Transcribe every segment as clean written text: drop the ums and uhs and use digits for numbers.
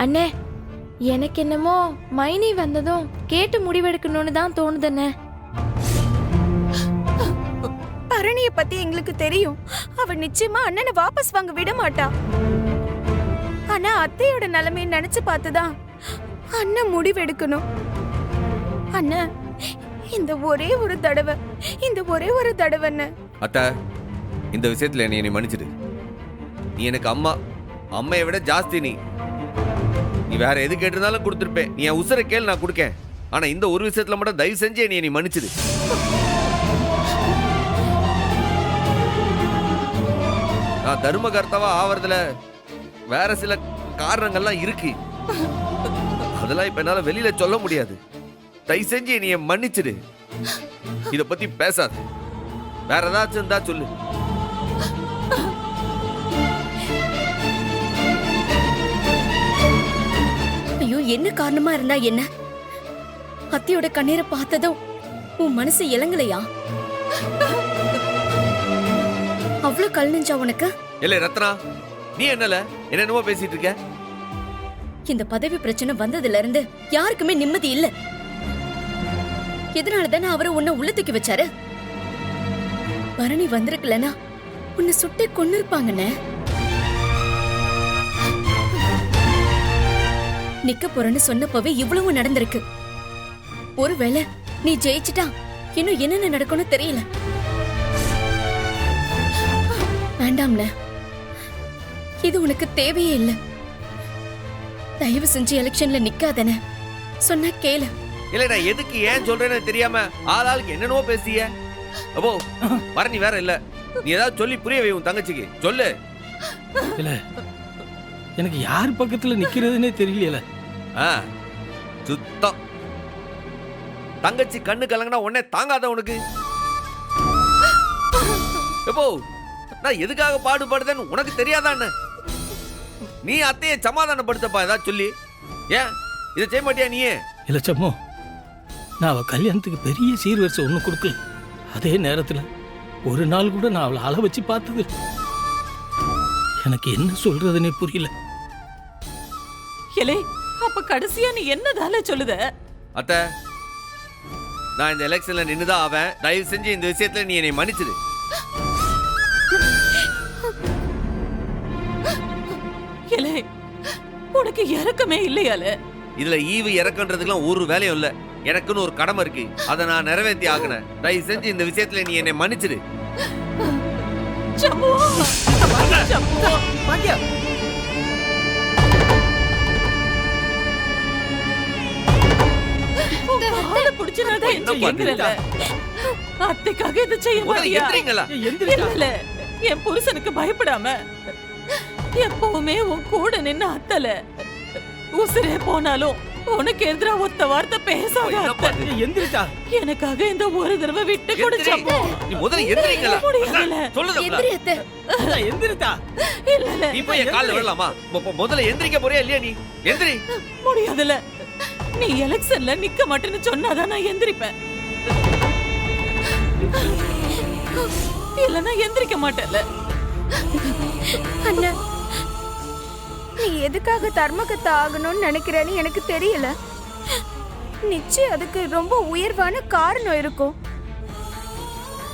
அண்ணே, எனக்கு என்னமோ மைனி வந்ததும் கேட்டு முடிவெடுக்கணும்னு தான் தோணுதுண்ணே. பரணிய பத்தி எங்களுக்கு தெரியும். அவ நிச்சயமா அண்ணனை வாபஸ் வாங்க விட மாட்டா. ஆனா அத்தையோட நிலைமையை நினைச்சு பார்த்துதான் அண்ணன் முடிவெடுக்கணும். அண்ணன், இந்த ஒரே ஒரு தடவை அத்த, இந்த விஷயத்துல என்னை மன்னிச்சிடு. நீ எனக்கு அம்மா, அம்மையை விட ஜாஸ்தி. நீ வேற எது கேட்டிருந்தாலும் கொடுத்துருப்பேன். நீ என் உசுரை கேள், நான் கொடுக்கேன். ஆனா இந்த ஒரு விஷயத்துல மட்டும் தயவு செஞ்சு நீ மன்னிச்சிடு. நான் தர்ம கர்த்தாவா ஆவறதுல வேற சில காரணங்கள்லாம் இருக்கு. அதெல்லாம் இப்ப என்னால வெளியில சொல்ல முடியாது. தயவு செஞ்சு நீ மன்னிச்சிடு. இத பத்தி பேசாத. வேற ஏதாச்சும் இருந்தா சொல்லு. ஐயோ, என்ன காரணமா இருந்தா என்ன? அத்தியோட கண்ணீரை பார்த்ததும் உன் மனசு இளங்கலையா? அவ்வளவு கல் நெஞ்சா உனக்கு? இல்ல ரத்னா, நீ என்னமோ பேசிட்டு இருக்க. இந்த பதவி பிரச்சனை வந்ததுல இருந்து யாருக்குமே நிம்மதி இல்ல. எதனாலதானே அவரை உன்னை உள்ள தூக்கி வச்சாரு? பரணி வந்திருக்கலனா உன்னை சுட்டே கொன்னு இருப்பாங்கன்னு. நிக்க போறேன்னு சொன்னப்பவே இவ்வளவு நடந்திருக்கு. ஒருவேளை நீ ஜெயிச்சிட்டா இன்னும் என்னென்ன நடக்கும்னு தெரியல. வேண்டாம்ல, இது உனக்கு தேவையே இல்ல. தயவு செஞ்சு எலெக்ஷன்ல நிக்காதன சொன்னா கேளு. இல்ல, நான் எதுக்கு ஏன் சொல்றேன்னு தெரியாம ஆளாளுக்கு என்னென்னவோ பேசிய. அப்போ பரணி வேற இல்ல. நீ ஏதாவது சொல்லி புரிய வை உன் தங்கச்சிக்கு. சொல்லு. இல்ல, எனக்கு யார் பக்கத்துல நிக்கிறதுனே தெரியல. சுத்தம். தங்கச்சி கண்ணு கலங்கினா உடனே தாங்காத உனக்கு. எப்போ நான் எதுக்காக பாடுபடுதேன்னு உனக்கு தெரியாதான்னு? நீ அத்தையை சமாதானப்படுத்தப்பா ஏதாவது சொல்லி. ஏன் இதை செய்ய மாட்டியா நீயே? இல்ல சம்மோ, நான் அவ கல்யாணத்துக்கு பெரிய சீர்வரிசை ஒண்ணு கொடுக்கல. அதே நேரத்துல ஒரு நாள் கூட நான் அவளை அள வச்சு பார்த்தது. எனக்கு என்ன சொல்றதுன்னே புரியல. இலே, அப்ப கடைசியா நீ என்னதால சொல்லுத? அத்தை, நான் இந்த எலெக்ஷன்ல நின்னுதான் அவன். தயவு செஞ்சு இந்த விஷயத்துல நீ என்னை மன்னிச்சிடு. இலே, உனக்கு இறக்கமே இல்லையால? இதுல ஈவு இறக்கன்றதுக்குலாம் ஒரு வேலையும் இல்ல. எனக்குன்னு ஒரு கடமை இருக்கு. அதை நான் நிறைவேற்றி ஆகினேன். தயவு செஞ்சு இந்த விஷயத்துல நீ என்னை மன்னிச்சிடு. சம்பு, சம்பு, பாக்கியா, அத்தைக்காக இதை செய்ய மாட்டியா? இல்ல, என் புருஷனுக்கு பயப்படாம எப்பவுமே உன் கூட நின்னு அத்தல. உசுரே போனாலும் உனக்கு எதிரா ஒத்த வார்த்தை பேசாத. எனக்காக இந்த ஒரு தடவை விட்டு கொடுச்சப்போ நீ முதல்ல எந்திரிங்களா? முடியல. இல்ல, நீ போய் கால்ல விழலாமா? முதல்ல எந்திரிக்க போறியா இல்லையா? நீ எந்திரி. முடியாதுல. நீ எலெக்ஷன்ல நிக்க மாட்டேன்னு சொன்னாதான் நான் எந்திரிப்பேன். இல்லன்னா எந்திரிக்க மாட்டேன்ல. அண்ணா, நீ எதுக்காக தர்மகத்தை ஆகணும்னு நினைக்கிறேன்னு எனக்கு தெரியல. நிச்சயம் அதுக்கு ரொம்ப உயர்வான காரணம் இருக்கும்.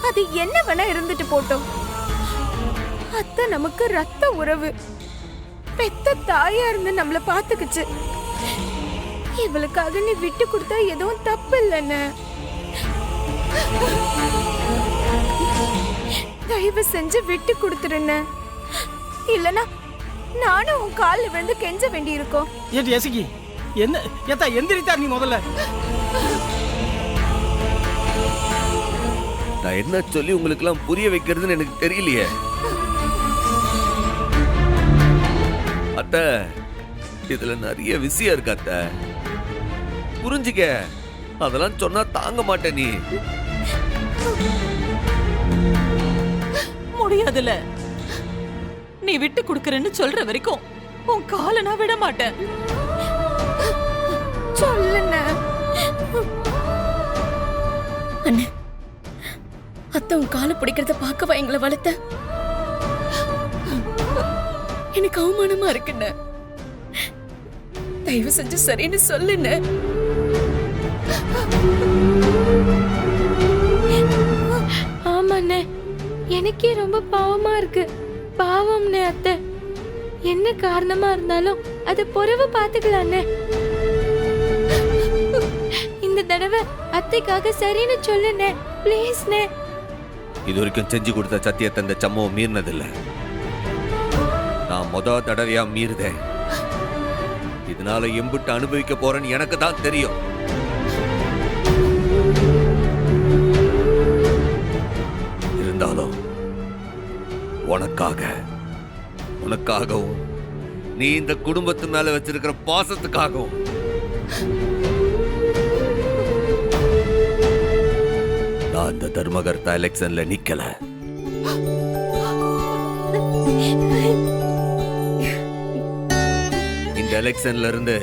அது என்ன வேணா இருந்துட்டு போட்டோம். அத்தை நமக்கு ரத்த உறவு. பெத்த தாயா இருந்து நம்மள பாத்துக்குச்சு. இவளுக்காக நீ விட்டு கொடுத்தா எதுவும் தப்பு இல்லைன்னு. தயவு செஞ்சு விட்டு கொடுத்துருன்னு. இல்லனா நானும் உன் காலில் விழுந்து கெஞ்ச வேண்டி இருக்கும். ஏடி எசகி, என்ன ஏத்தா எந்திரித்தா நீ முதல்ல? நான் என்ன சொல்லி உங்களுக்கு எல்லாம் புரிய வைக்கிறதுன்னு எனக்கு தெரியலையே. அத்தை, இதுல நிறைய விஷயம் இருக்கு அத்தை. புரிஞ்சுக்க. அதெல்லாம் சொன்னா தாங்க மாட்டே நீ. முடியாதுல. நீ விட்டு கொடுக்கறேன்னு சொல்ற வரைக்கும் உன் காலை நான் விட மாட்டேன். சொல்லுங்க அண்ணே, அத்தை உன் காலை பிடிக்கிறத பார்க்கவா எங்களை வளர்த்த? எனக்கு அவமானமா இருக்குண்ண. தயவு செஞ்சு சரின்னு சொல்லுன்னு. ஆமாண்ணே, எனக்கே ரொம்ப பாவமா இருக்கு. பாவம்னே அத்தை. என்ன காரணமா இருந்தாலும் அது பொறவு பாத்துக்கலாண்ணே. இந்த தடவை அத்தைக்காக சரின்னு சொல்லுண்ணே, ப்ளீஸ்ண்ணே. இது வரைக்கும் செஞ்சு கொடுத்த சத்தியத்தை இந்த சம்பவம் மீறினதில்ல. நான் முத தடவையா மீறுதேன். இதனால எம்பிட்டு அனுபவிக்க போறேன்னு எனக்கு தான் தெரியும். இருந்தாலும் உனக்காகவும் நீ இந்த குடும்பத்து மேல வச்சிருக்கிற பாசத்துக்காகவும் நான் இந்த தர்மகர்த்தா எலெக்ஷன்ல நிக்கல. இந்த எலெக்ஷன்ல இருந்து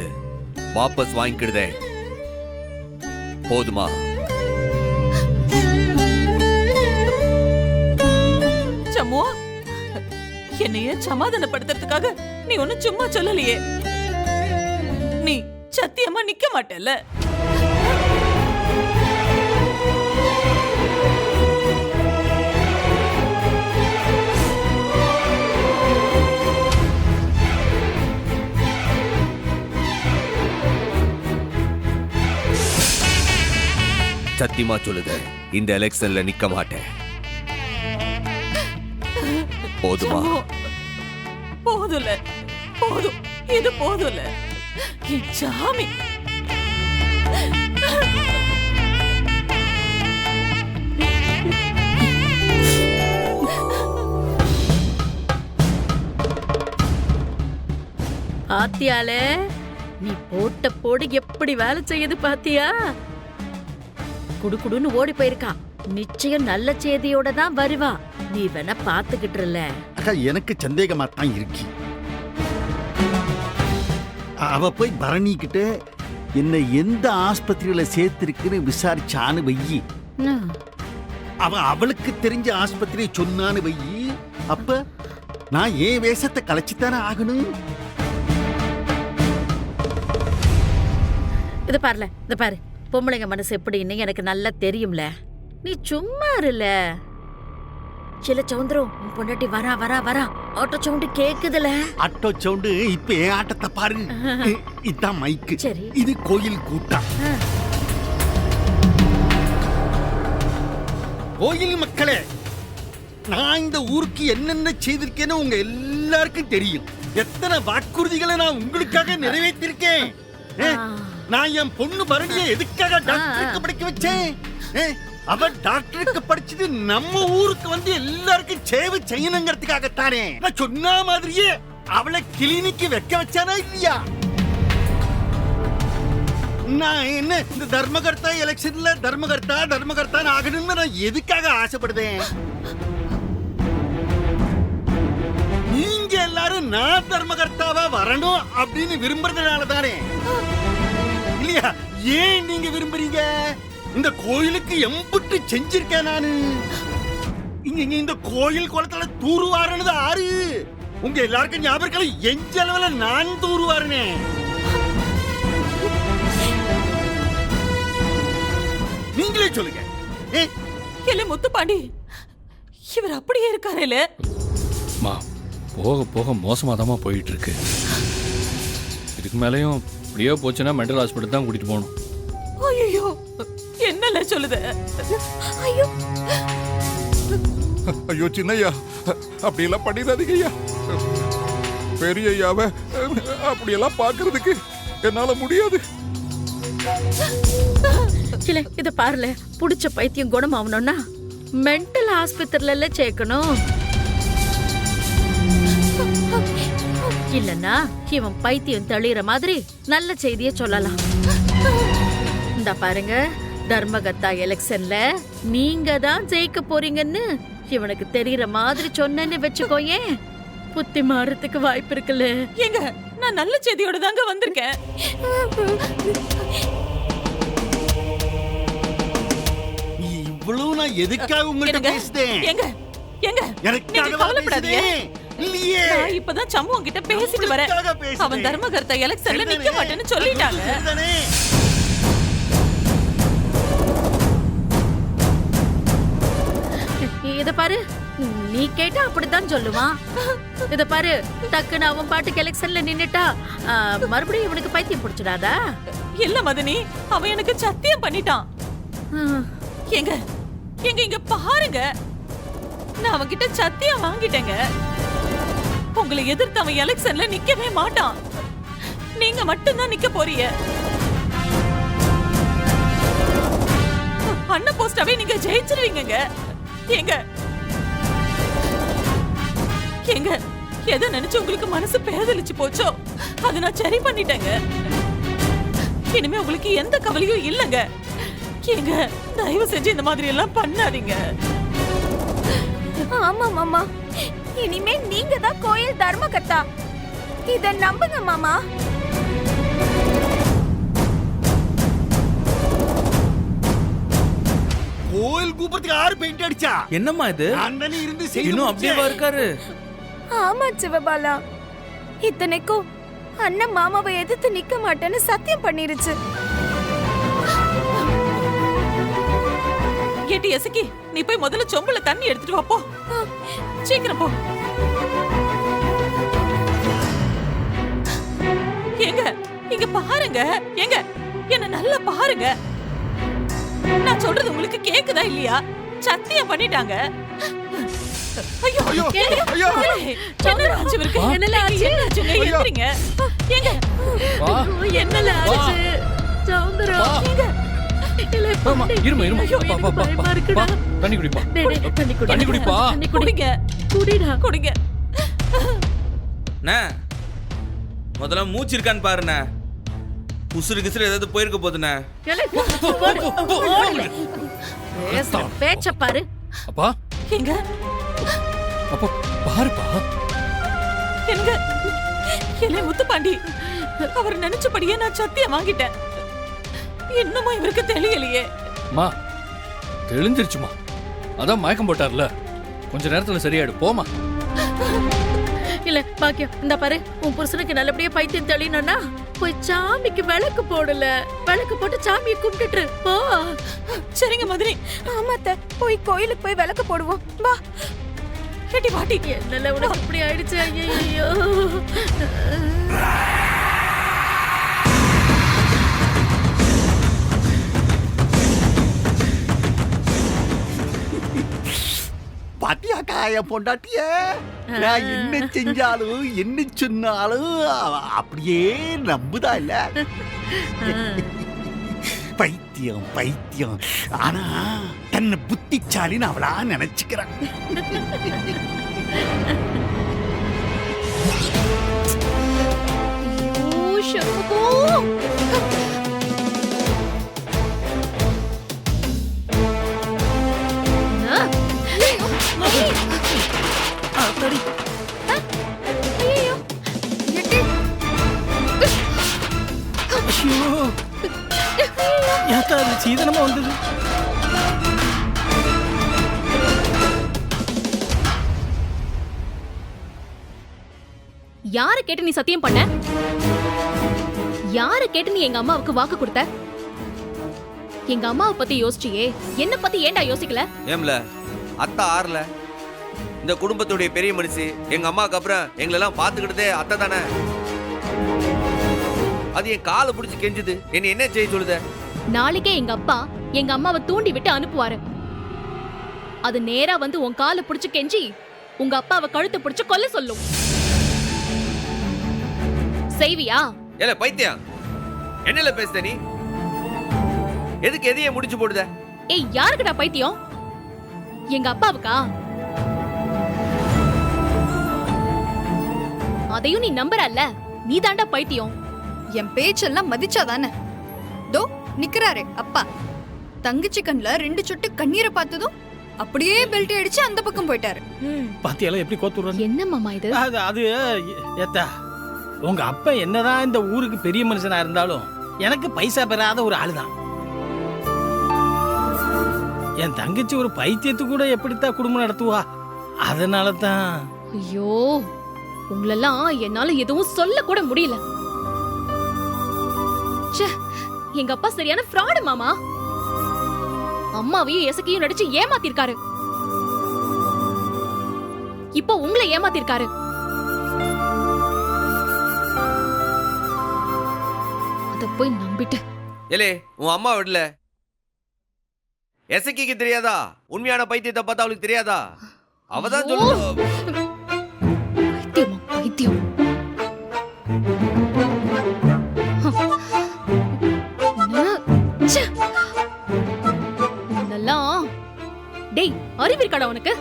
வாபஸ் வாங்கிக்கிடுதே. போதுமா? சம்மு, என்னைய சமாதானப்படுத்துறதுக்காக நீ ஒன்னும் சும்மா சொல்லலையே. நீ சத்தியமா நிக்க மாட்டல்ல? சத்தியமா சொல்லுத, இந்த எலெக்ஷன்ல நிக்க மாட்டேன். போதுமா? சம்மு, போதுல, போதும், இது போதுல. சாமி, பாத்தியாலே, நீ போட்ட போடு எப்படி வேலை செய்யுது பாத்தியா? குடுகுடுன்னு ஓடி போயிருக்கா. நிச்சயம் நல்ல செய்தியோட தான் வருவா. நீ வேணா பாத்துக்கிட்டுல. அக்கா, எனக்கு சந்தேகமா தான் இருக்கு. அவ போய் பரணி கிட்ட என்ன எந்த ஆஸ்பத்திரியில சேர்த்திருக்குன்னு விசாரிச்சான்னு வையி. அவளுக்கு தெரிஞ்ச ஆஸ்பத்திரியை சொன்னான்னு வையி. அப்ப நான் ஏன் வேஷத்தை கலைச்சுத்தானே ஆகணும். இது பாரு, பொம்பளைங்க மனசு எப்படின்னு எனக்கு நல்லா தெரியும்ல. நீ சும்மா இருல. சில சவுந்தரம் உன் பொண்டாட்டி வரா வரா வரா ஆட்டோ சவுண்டு கேக்குதுல. ஆட்டோ சவுண்டு இப்ப ஏன் ஆட்டத்தை பாரு. இதான் மைக்கு. சரி. இது கோயில் கூட்டம். கோயில் மக்களே, நான் இந்த ஊருக்கு என்னென்ன செய்திருக்கேன்னு உங்க எல்லாருக்கும் தெரியும். எத்தனை வாக்குறுதிகளை நான் உங்களுக்காக நிறைவேற்றிருக்கேன். நான் என் பொண்ணு பரணியை எதுக்காக டாக்டருக்கு படிக்க வச்சேன்? அவ டாக்டருக்கு படிச்சது நம்ம ஊருக்கு வந்து எல்லாருக்கும் சேவை செய்யணுங்கிறதுக்காகத்தானே. நான் சொன்ன மாதிரியே அவளை கிளினிக்கு வைக்க வச்சானா இல்லையா? நான் என்ன இந்த தர்மகர்த்தா எலெக்ஷன்ல தர்மகர்த்தா ஆகணும்னு நான் எதுக்காக ஆசைப்படுதேன்? நீங்க எல்லாரும் நான் தர்மகர்த்தாவா வரணும் அப்படின்னு விரும்புறதுனால தானே இல்லையா? ஏன் நீங்க விரும்புறீங்க? இந்த கோயிலுக்கு எம்புட்டு செஞ்சிருக்கேன் நானு. இங்க இந்த கோயில் குளத்துல தூர்வாருனது ஆறு. உங்க எல்லாருக்கும் ஞாபகம் எஞ்சளவுல நான் தூர்வாருனே. நீங்களே சொல்லுங்க. இல்ல முத்துப்பாண்டி, இவர் அப்படியே இருக்காருல்ல? மா, போக போக மோசமாதாமா போயிட்டு இருக்கு. இதுக்கு மேலேயும் இப்படியே போச்சுன்னா மென்டல் ஹாஸ்பிட்டல் தான் கூட்டிட்டு போகணும். ஐயோ, என்னல சொல்லுது? ஐயோ ஐயோ சின்னையா, அப்படியெல்லாம் பண்ணிடாதீங்க ஐயா. பெரிய ஐயாவை அப்படியெல்லாம் பார்க்கறதுக்கு என்னால முடியாது. இல்ல இத பாருல, புடிச்ச பைத்தியம் குணமாவணும்னா மென்டல் ஆஸ்பத்திரியில சேர்க்கணும். இல்லன்னா இவன் பைத்தியம் தெளிகிற மாதிரி நல்ல செய்தியை சொல்லலாம். இந்த பாருங்க, தர்மகத்தா எலெக்ஷன்ல நீங்க தான் ஜெயிக்க போறீங்கன்னு இவனுக்கு தெரியற மாதிரி சொன்னேன்னு வச்சுக்கோயே, புத்தி மாறத்துக்கு வாய்ப்பு இருக்குல்ல. ஏங்க, நான் நல்ல செய்தியோட தாங்க வந்திருக்கேன். இவ்வளவு நான் எதுக்காக உங்கள்ட்ட பேசுதேன்? ஏங்க, ஏங்க, எனக்காக கவலைப்படாதீங்க. இல்லையே. நான் இப்பதான் சம்பவம் கிட்ட பேசிட்டு வரேன். உங்களுக்காக பேசுறேன். அவன் தர்மகர்த்தா எலெக்ஷன்ல நிக்க மாட்டேன்னு சொல்லிட்டாங்க. சரிதானே? இத பாரு, நீ கேட்டா அப்படித்தான் சொல்லுவான். இத பாரு, டக்குன்னு அவன் பாட்டுக்கு எலெக்ஷன்ல நின்னுட்டா மறுபடியும் இவனுக்கு பைத்தியம் பிடிச்சிடாதா? இல்ல மதனி, அவன் எனக்கு சத்தியம் பண்ணிட்டான். எங்க எங்க இங்க பாருங்க, நான் அவன்கிட்ட சத்தியம் வாங்கிட்டேங்க. உங்களை எதிர்த்து அவன் எலெக்ஷன்ல நிக்கவே மாட்டான். நீங்க மட்டும்தான் நிக்க போறீங்க. அண்ணா போஸ்டாவே நீங்க ஜெயிச்சிருவீங்க. எங்க எங்க எதை நினைச்சு உங்களுக்கு மனசு பேதலிச்சு போச்சோ அதை நான் சரி பண்ணிட்டேங்க. இனிமே உங்களுக்கு எந்த கவலையும் இல்லைங்க. ஏங்க தயவு செஞ்சு இந்த மாதிரி எல்லாம் பண்ணாதீங்க. ஆமா மாமா, இனிமே நீங்க தான் கோயில் தர்மகர்த்தா. இத நம்புங்க மாமா. கோயில் கூப்பத்துக்கு யாரு பெயிண்ட் அடிச்சா? என்னம்மா இது? அண்ணனே இருந்து செய்து இன்னும் முடிச்சேன். அப்படியே இருக்காரு. ஆமா சிவபாலா, இத்தனைக்கும் அண்ணன் மாமாவை எதிர்த்து நிக்க மாட்டேன்னு சத்தியம் பண்ணிருச்சு. கேட்டி எசக்கி, நீ போய் முதல்ல சொம்புல தண்ணி எடுத்துட்டு வா போ. சீக்கிரம் போ. எங்க இங்க பாருங்க, எங்க என்ன நல்லா பாருங்க. நான் சொல்றது உங்களுக்கு கேக்குதா இல்லையா? சத்தியம் பண்ணிட்டாங்க. ஐயோ ஐயோ, ஏங்க, ஐயோ. என்ன ஆச்சு இவருக்கு? என்னல ஆச்சு? என்ன ஆச்சுங்க? எந்திரிங்க. ஏங்க என்னல ஆச்சு? சௌந்தரம், ஏங்க இல்ல, ஆமா, இருமா இருமா. ஐயோ, பா, பா, பா, பயமா பா. இருக்குடா. தண்ணி குடிப்பா. டேய், டேய், தண்ணி குடி. தண்ணி குடிப்பா. தண்ணி குடி. குடிங்க குடிடா. குடிங்க. அண்ணா, முதல்ல மூச்சு இருக்கான்னு பாருண்ணே. உசுறு கிசுறு ஏதாவது போயிருக்க போதுண்ணே. ஏலே, போடு, போடு. பேசுற பேச்ச பாரு. அப்பா, எங்க அப்பா பாருப்பா. எங்க இல்லை முத்துப்பாண்டி, அவர் நினைச்சபடியே நான் சத்தியம் வாங்கிட்டேன். இன்னமும் இவருக்கு தெரியலையே. அம்மா தெளிஞ்சிருச்சுமா. அதான் மயக்கம் போட்டார்ல, கொஞ்ச நேரத்துல சரியாயிடும். போமா. இல்ல பாக்கியம், இந்த பாரு, உன் புருஷனுக்கு நல்லபடியா பைத்தியம் தெளியணும்னா போய் சாமிக்கு விளக்கு போடல, விளக்கு போட்டு சாமியை கும்பிட்டுட்டு போ. சரிங்க மதுரை. ஆமாத்த, போய் கோயிலுக்கு போய் விளக்கு போடுவோம் வா. கேட்டி வாட்டி. என்னல உனக்கு இப்படி ஆயிடுச்சு? ஐயோ. பாத்தியாக்கா என் பொண்டாட்டிய? நான் என்ன செஞ்சாலும் என்ன சொன்னாலும் அவ அப்படியே நம்புதா இல்ல? பைத்தியம் பைத்தியம். ஆனா தன்னை புத்திச்சாலின்னு அவளா நினைச்சுக்கிறான். ஏத்தா அது சீதனமா வந்தது. யாரை கேட்டு நீ சத்தியம் பண்ண? யாரை கேட்டு நீ எங்க அம்மாவுக்கு வாக்கு கொடுத்த? எங்க அம்மாவை பத்தி யோசிச்சியே, என்ன பத்தி ஏன்டா யோசிக்கல? ஏம்ல அத்தை ஆறல, இந்த குடும்பத்துடைய பெரிய மனுஷி, எங்க அம்மாவுக்கு அப்புறம் எங்களெல்லாம் பாத்துக்கிட்டதே அத்தை தானே. அது என் காலை பிடிச்சி கெஞ்சுது, என்ன என்ன செய்ய சொல்லுத? நாளைக்கே எங்க அப்பா எங்க அம்மாவை தூண்டி விட்டு அனுப்புவாரு. அது நேரா வந்து உன் காலை பிடிச்சு கெஞ்சி உங்க அப்பாவை கழுத்தை பிடிச்சு கொல்ல சொல்லும். செய்வியா? ஏல பைத்தியம், என்னல பேசுத நீ? எதுக்கு எதையே முடிச்சு போடுத? ஏய், யாருக்குடா பைத்தியம்? எங்க அப்பாவுக்கா? அதையும் நீ நம்புறல்ல, நீ தாண்டா பைத்தியம். என் பேச்செல்லாம் மதிச்சாதானே? தோ நிக்கிறாரே அப்பா, தங்கச்சி கண்ணுல 2 சொட்டு கண்ணீரை பார்த்ததும் அப்படியே பெல்ட் அடிச்சு அந்த பக்கம் போயிட்டாரு. பாத்தியால எப்படி கோத்துறாங்க? என்ன மாமா இது? அது ஏத்தா, உங்க அப்பா என்னதான் இந்த ஊருக்கு பெரிய மனுஷனா இருந்தாலும் எனக்கு பைசா பெறாத ஒரு ஆளுதான். என் தங்கச்சி ஒரு பைத்தியத்து கூட எப்படித்தான் குடும்பம் நடத்துவா? அதனால தான் ஐயோ, உங்களெல்லாம் என்னால எதுவும் சொல்ல கூட முடியல. ச்சே, எங்க அப்பா சரியான ஃப்ராடு மாமா. அம்மாவையும் எசக்கையும் நடிச்சு ஏமாத்திருக்காரு. இப்போ உங்களை ஏமாத்திருக்காரு. அத போய் நம்பிட்டு. ஏலே, உன் அம்மா விடல. எசக்கிக்கு தெரியாதா? உண்மையான பைத்தியத்தை பார்த்தா அவளுக்கு தெரியாதா? அவதான் சொல்லு. பைத்தியமா, பைத்தியம். டேய், அறிவு இருக்காடா உனக்கு?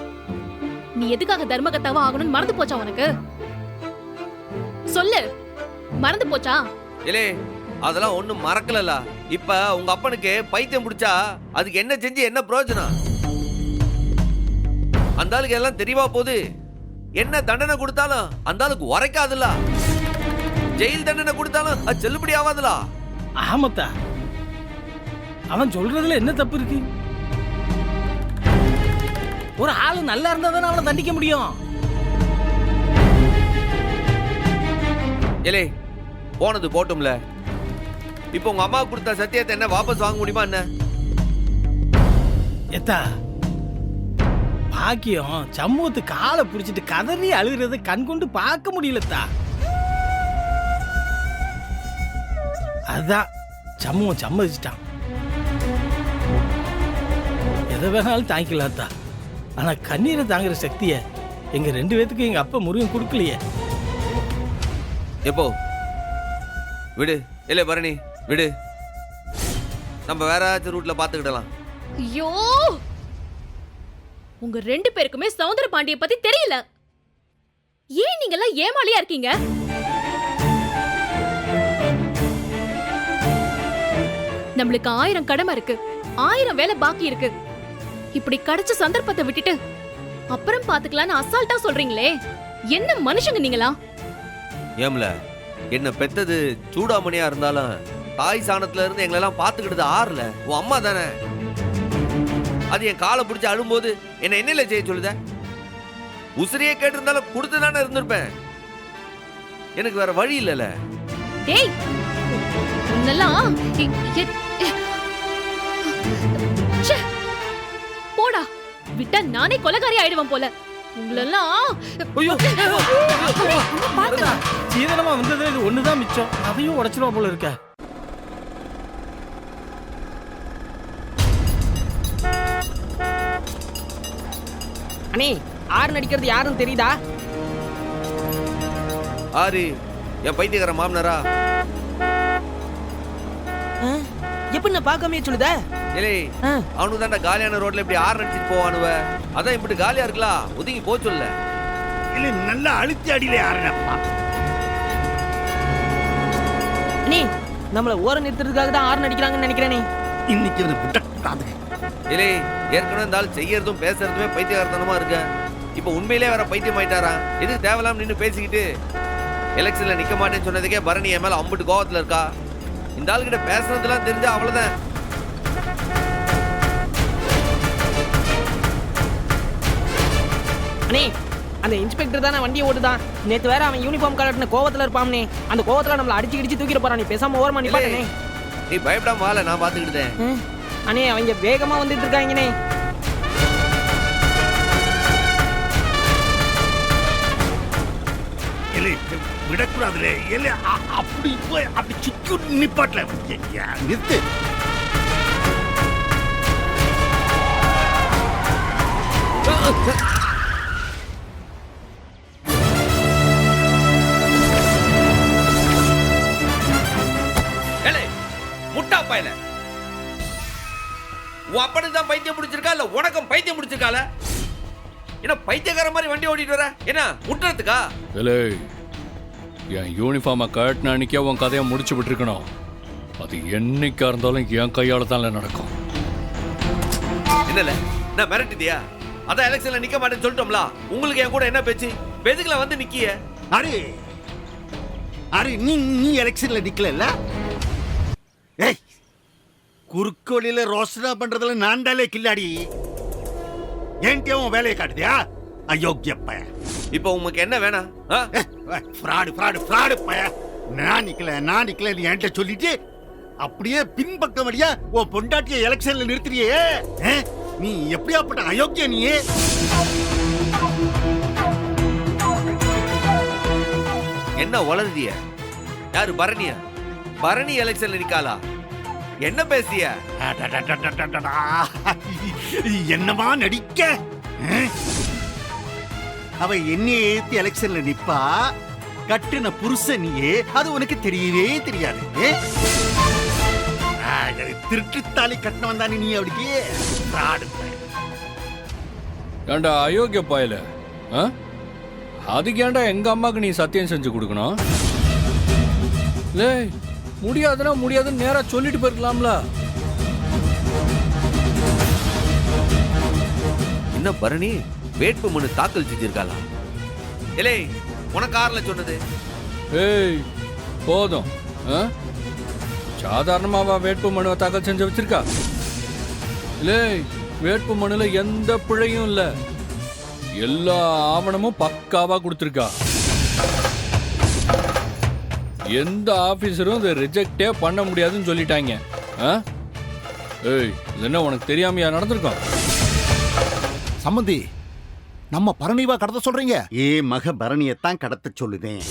நீ எதுக்காக தர்மகத்தாவா ஆகணும்னு மறந்து போச்சா உனக்கு? சொல்லு, மறந்து போச்சா? ஏலே, அதெல்லாம் ஒண்ணும் மறக்கலல. இப்ப உங்க அப்பனுக்கு பைத்தியம் பிடிச்சா அதுக்கு என்ன செஞ்சு என்ன பிரயோஜனம்? அந்த ஆளுக்கு எல்லாம் தெரியவா போகுது? என்ன தண்டனை கொடுத்தாலும் அந்த ஆளுக்கு உரைக்காதுல்ல. ஜெயில் தண்டனை கொடுத்தாலும் அது செல்லுபடி ஆகாதுல. ஆமத்தா, அவன் சொல்றதுல என்ன தப்பு இருக்கு? ஒரு ஆளு நல்லா இருந்தா தானே அவனை தண்டிக்க முடியும். ஏலே, போனது போட்டும்ல. இப்போ உங்க அம்மா கொடுத்த சத்தியத்தை என்ன வாபஸ் வாங்க முடியுமா என்ன? எத்தா, பாக்கியம் சமூகத்து காலை பிடிச்சிட்டு கதறி அழுகிறத கண் கொண்டு பார்க்க முடியலத்தா. அதான் சமூகம் சம்மதிச்சிட்டான். எதை வேணாலும் தாங்கிக்கலாத்தா. ஆனா கண்ணீரை தாங்குற சக்திய எங்க 2 பேத்துக்கு எங்க அப்பா முருகன் கொடுக்கலையே. எப்போ விடு. இல்ல பரணி, விடு. நம்ம வேற ஏதாச்சும் ரூட்ல பாத்துக்கிடலாம். ஐயோ, உங்க 2 பேருக்குமே சௌந்தர பாண்டிய பத்தி தெரியல. ஏன் நீங்க எல்லாம் ஏமாளியா இருக்கீங்க? நம்மளுக்கு 1000 கடமை இருக்கு, 1000 வேலை பாக்கி இருக்கு. இப்படி கிடைச்ச சந்தர்ப்பத்தை விட்டுட்டு அப்புறம் பாத்துக்கலாம்னு அசால்ட்டா சொல்றீங்களே, என்ன மனுஷங்க நீங்களா? ஏம்ல, என்ன பெத்தது சூடாமணியா இருந்தாலும் தாய் சாணத்துல இருந்து எங்களெல்லாம் பாத்துக்கிட்டது ஆறுல உன் அம்மா தானே. அது என் காலை பிடிச்சி அழும்போது என்ன என்னல செய்ய சொல்லுத? உசிரியே கேட்டு இருந்தாலும் கொடுத்து தானே இருந்திருப்பேன். எனக்கு வேற வழி இல்லல. டேய், உன்னெல்லாம் போடா, விட்டா நானே கொலைகாரி ஆயிடுவேன் போல. உங்களெல்லாம் சீதனமா வந்தது இது ஒண்ணுதான் மிச்சம். அதையும் உடைச்சிருவா போல இருக்க. அண்ணே, ஆறு நடிக்கிறது யாருன்னு தெரியுதா? ஆறு என் பைத்தியக்கார மாமனாரா? எப்படி நான் பார்க்காமயே சொல்லுத? ஏலே, அவனுக்கு தான்டா காலியான ரோட்ல இப்படி ஆறு நடிச்சிட்டு போவானுவ. அதான் இப்படி காலியா இருக்கலாம், ஒதுங்கி போ சொல்ல. இல்ல நல்லா அழுத்தி அடியில ஆறுனப்பா. அண்ணே, நம்மள ஓர நிறுத்துறதுக்காக தான் ஆறு நடிக்கிறாங்கன்னு நினைக்கிறேனே. இன்னைக்கு வந்து விட்டக்கூடாது. ஏலே, ஏற்கனவே இருந்தாலும் செய்யறதும் பேசுறதுமே பைத்தியகாரத்தனமா இருக்க. இப்ப உண்மையிலே வேற பைத்தியம் ஆயிட்டாரா? எதுக்கு தேவலாம் நின்று பேசிக்கிட்டு? எலெக்ஷன்ல நிக்க மாட்டேன்னு சொன்னதுக்கே பரணி என் மேல அம்புட்டு கோவத்துல இருக்கா. இந்த ஆளுகிட்ட பேசுறதுலாம் தெரிஞ்சா அவ்வளவுதான். அண்ணே, அந்த இன்ஸ்பெக்டர் தானே வண்டியை ஓட்டுதான். நேத்து வேற அவன் யூனிஃபார்ம் கலர்ன கோவத்துல இருப்பானே. அந்த கோவத்துல நம்மள அடிச்சு கிடிச்சு தூக்கிட்டு போறான். நீ பேசாம ஓரமா நிப்பாட்டனே. நீ பயப்படாம வால, நான் பாத்துக்கிட்டேன். அண்ணே, அவங்க வேகமா வந்துட்டு இருக்காங்கனே. இல்ல விடக்கூடாதுலே. இல்ல அப்படி போய் அப்படி சுத்தி நிப்பாட்டல. நிறுத்து. முட்டா பையல, உன் அப்பனுக்கு தான் பைத்தியம் பிடிச்சிருக்கா இல்ல உனக்கும் பைத்தியம் பிடிச்சிருக்கால? என்ன பைத்தியக்கார மாதிரி வண்டி ஓட்டிட்டு வர? என்ன முட்டுறதுக்கா? என் யூனிஃபார்மை கட்டின அன்னைக்கே உன் கதையை முடிச்சு விட்டுருக்கணும். அது என்னைக்கா இருந்தாலும் என் கையால தான் நடக்கும். என்னல, நான் மிரட்டிட்டியா? அதான் எலெக்ஷன்ல நிக்க மாட்டேன்னு சொல்லிட்டோம்ல. உங்களுக்கு என் கூட என்ன பேச்சு? பெதுக்குல வந்து நிக்கிய? அரே அரே, நீ எலெக்ஷன்ல நிக்கல. ஏய், குறுக்கு வழியில ரோஸ்டா பண்றதுல நான் தாலே கில்லாடி. ஏன்டே உன் வேலையை காட்டுதியா? அயோக்கிய பய. இப்போ உங்களுக்கு என்ன வேணாம்? ஃப்ராடு ஃப்ராடு ஃப்ராடு பய. நான் நிக்கல நீ என்கிட்ட சொல்லிட்டு அப்படியே பின்பக்கம் வழியா உன் பொண்டாட்டிய எலெக்ஷன்ல நிறுத்துறியே. நீ எப்படியாப்பட்ட அயோக்கிய நீ? என்ன வளர்ந்திய? யாரு பரணியா? பரணி எலெக்ஷன்ல நிக்காளா? என்ன பேசிய? என்னமா நடிக்க? அவ என்னைய ஏத்தி எலெக்ஷன்ல நிப்பா. கட்டுன புருஷனியே அது உனக்கு தெரியவே தெரியாது. திருட்டுத்தாலி கட்டின வந்தானே நீ அப்படியே. ஏண்டா அயோக்கிய பாயல, அதுக்கு ஏன்டா எங்க அம்மாக்கு நீ சத்தியம் செஞ்சு கொடுக்கணும்? லே முடியாதுன்னா முடியாதுன்னு நேரா சொல்லிட்டு போயிருக்கலாம்ல. என்ன பரணி வேட்பு மனு தாக்கல் செஞ்சிருக்காளா? இல்லை உனக்கு கார்ல சொன்னது. ஏய் போதும். சாதாரணமாவா வேட்பு மனுவை தாக்கல் செஞ்சு வச்சிருக்கா? இல்லை வேட்பு மனுல எந்த பிழையும் இல்ல, எல்லா ஆவணமும் பக்காவா கொடுத்திருக்கா. எந்த ஆபீசரும் இதை ரிஜெக்டே பண்ண முடியாதுன்னு சொல்லிட்டாங்க. ஏய் இது என்ன உனக்கு தெரியாமையா நடந்திருக்கோம்? சம்மந்தி, நம்ம பரணிவா கடத்த சொல்றீங்க? ஏ மக பரணியத்தான் கடத்த சொல்லுதேன்.